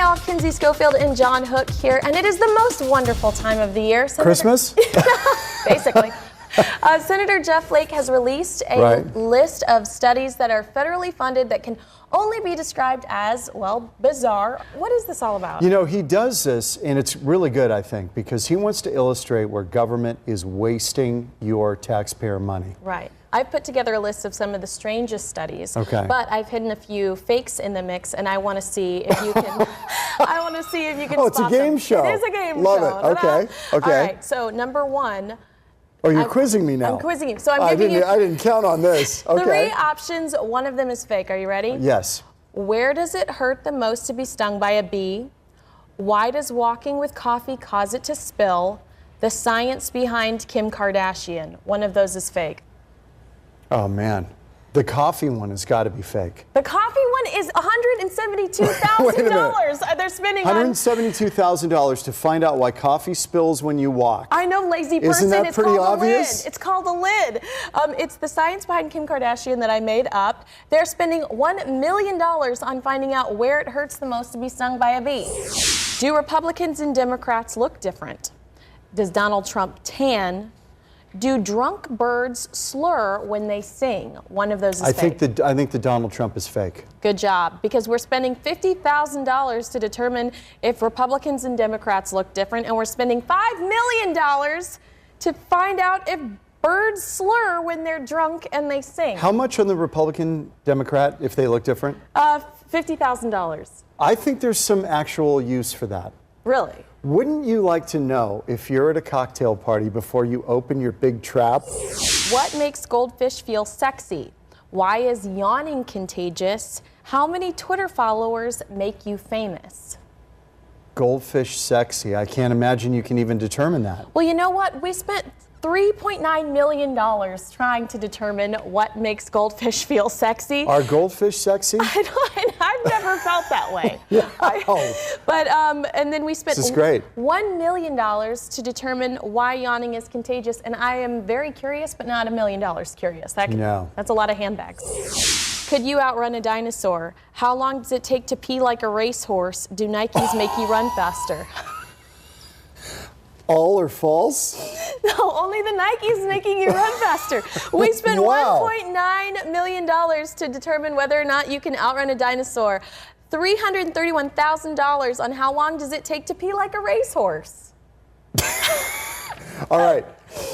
y'all. Kinsey Schofield and John Hook here, and it is the most wonderful time of the year. Christmas? Basically. Senator Jeff Flake has released a list of studies that are federally funded that can only be described as, well, bizarre. What is this all about? You know, he does this, and it's really good, I think, because he wants to illustrate where government is wasting your taxpayer money. Right. I've put together a list of some of the strangest studies, but I've hidden a few fakes in the mix, and I want to see if you can. I want to see if you can. Oh, it's a game show. It is a game show. Love it. Okay. Okay. All right. So number one. Oh, you're quizzing me now. I'm quizzing you. So I'm giving you. I didn't count on this. Okay. 3 options. One of them is fake. Are you ready? Yes. Where does it hurt the most to be stung by a bee? Why does walking with coffee cause it to spill? The science behind Kim Kardashian. One of those is fake. Oh, man. The coffee one has got to be fake. The coffee one is $172,000. They're spending $172,000 to find out why coffee spills when you walk. I know, lazy person. Isn't that pretty obvious? It's called a lid. It's the science behind Kim Kardashian that I made up. They're spending $1 million on finding out where it hurts the most to be stung by a bee. Do Republicans and Democrats look different? Does Donald Trump tan? Do drunk birds slur when they sing? One of those is fake. I think the Donald Trump is fake. Good job, because we're spending $50,000 to determine if Republicans and Democrats look different, and we're spending $5 million to find out if birds slur when they're drunk and they sing. How much on the Republican Democrat if they look different? $50,000. I think there's some actual use for that. Really? Wouldn't you like to know if you're at a cocktail party before you open your big trap? What makes goldfish feel sexy? Why is yawning contagious? How many Twitter followers make you famous? Goldfish sexy. I can't imagine you can even determine that. Well, you know what? We spent $3.9 million trying to determine what makes goldfish feel sexy. Are goldfish sexy? I've never felt that way. And then we spent $1 million to determine why yawning is contagious, and I am very curious, but not $1 million curious. That's a lot of handbags. Could you outrun a dinosaur? How long does it take to pee like a racehorse? Do Nikes make you run faster? All or false? No, only the Nikes making you run faster. We spent $1.9 million to determine whether or not you can outrun a dinosaur. $331,000 on how long does it take to pee like a racehorse. All right.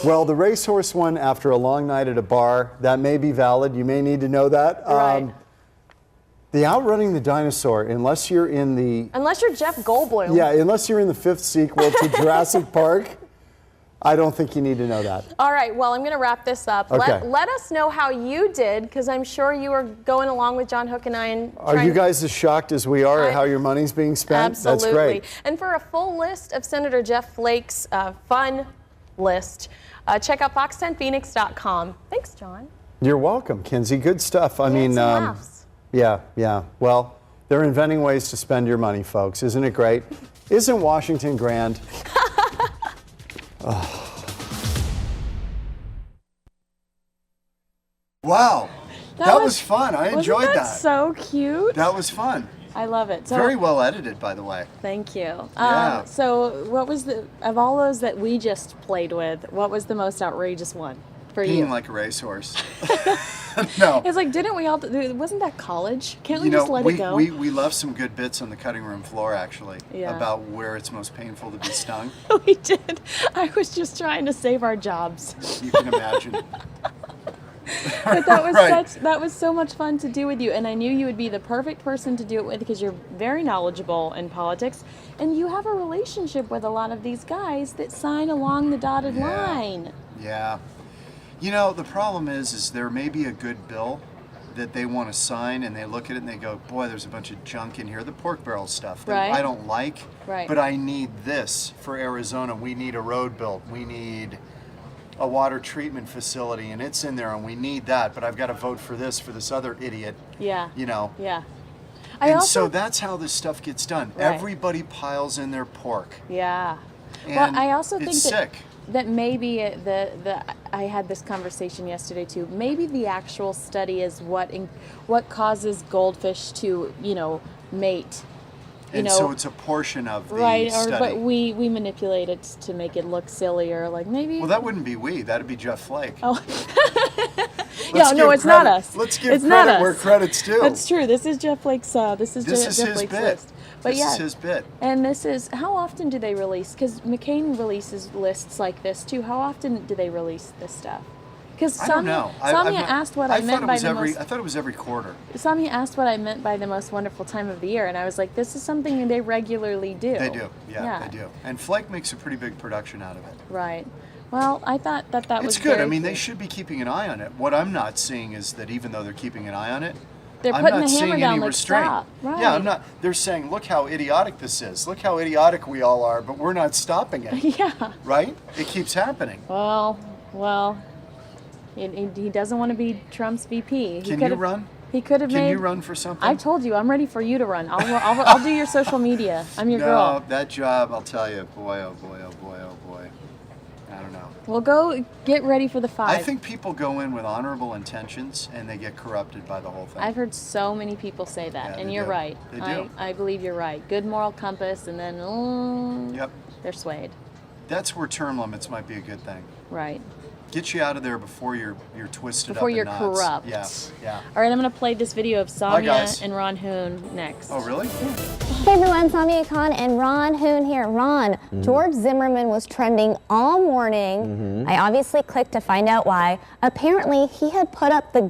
Well, the racehorse one, after a long night at a bar, that may be valid. You may need to know that. Right. The outrunning the dinosaur, unless you're in the... Unless you're Jeff Goldblum. Yeah, unless you're in the 5th sequel to Jurassic Park, I don't think you need to know that. All right, well, I'm going to wrap this up. Okay. Let us know how you did, because I'm sure you were going along with John Hook and I. And are you guys as shocked as we are at how your money's being spent? Absolutely. That's great. And for a full list of Senator Jeff Flake's fun list, check out fox10phoenix.com. Thanks, John. You're welcome, Kinsey. Good stuff. I mean, laughs. Yeah. Well, they're inventing ways to spend your money, folks. Isn't it great? Isn't Washington grand? Wow. That was fun. I enjoyed that. So cute. That was fun. I love it. So, very well edited, by the way. Thank you. Yeah. So what was of all those that we just played with, what was the most outrageous one for you? Peeing like a racehorse. No. It's like, didn't we all, wasn't that college? Can't we just let it go? We left some good bits on the cutting room floor, actually, about where it's most painful to be stung. We did. I was just trying to save our jobs. You can imagine. But that was that was so much fun to do with you, and I knew you would be the perfect person to do it with because you're very knowledgeable in politics, and you have a relationship with a lot of these guys that sign along the dotted line. Yeah. You know, the problem is there may be a good bill that they want to sign, and they look at it and they go, boy, there's a bunch of junk in here, the pork barrel stuff that I don't like, but I need this for Arizona. We need a road built. We need a water treatment facility, and it's in there, and we need that, but I've got to vote for this other idiot. Yeah. You know. Yeah. So that's how this stuff gets done. Everybody piles in their pork. Yeah. And well, I also think sick. That maybe I had this conversation yesterday too. Maybe the actual study is what causes goldfish to, mate. you know. So it's a portion of the study. But we manipulate it to make it look sillier, like maybe. Well, that wouldn't be we. That'd be Jeff Flake. Oh. No, it's not us. Let's give credit where credit's due. That's true. This is Jeff Flake's. This is Jeff his Flake's bit. list. But this is his bit. And this is, how often do they release? Because McCain releases lists like this too. How often do they release this stuff? Because I don't know. Samia asked what I meant by the most. I thought it was every quarter. Samia asked what I meant by the most wonderful time of the year, and I was like, this is something they regularly do. They do. Yeah, they do. And Flake makes a pretty big production out of it. Right. Well, I thought that was It's good. very I mean, cute. they should be keeping an eye on it. What I'm not seeing is that even though they're keeping an eye on it, they're I'm putting not the hammer seeing down any like restraint. stop. Right. Yeah, I'm not. They're saying, look how idiotic this is. Look how idiotic we all are, but we're not stopping it. Yeah. Right? It keeps happening. Well, he doesn't want to be Trump's VP. Can you run? He could have made. Can you run for something? I've told you, I'm ready for you to run. I'll do your social media. I'm your girl. No, that job, I'll tell you, boy, oh boy, oh boy, oh boy. I don't know. Well, go get ready for the 5. I think people go in with honorable intentions and they get corrupted by the whole thing. I've heard so many people say that, Yeah, and they you're do. right. They do. I believe you're right. Good moral compass, and then Yep. they're swayed. That's where term limits might be a good thing. Right. Get you out of there before you're twisted Before up in you're knots. corrupt. Yeah. All right, I'm going to play this video of guys. Samia and Ron Hoon next. Oh, really? Hey everyone, Samia Khan and Ron Hoon here. Ron, George Zimmerman was trending all morning. I obviously clicked to find out why. Apparently, he had put up the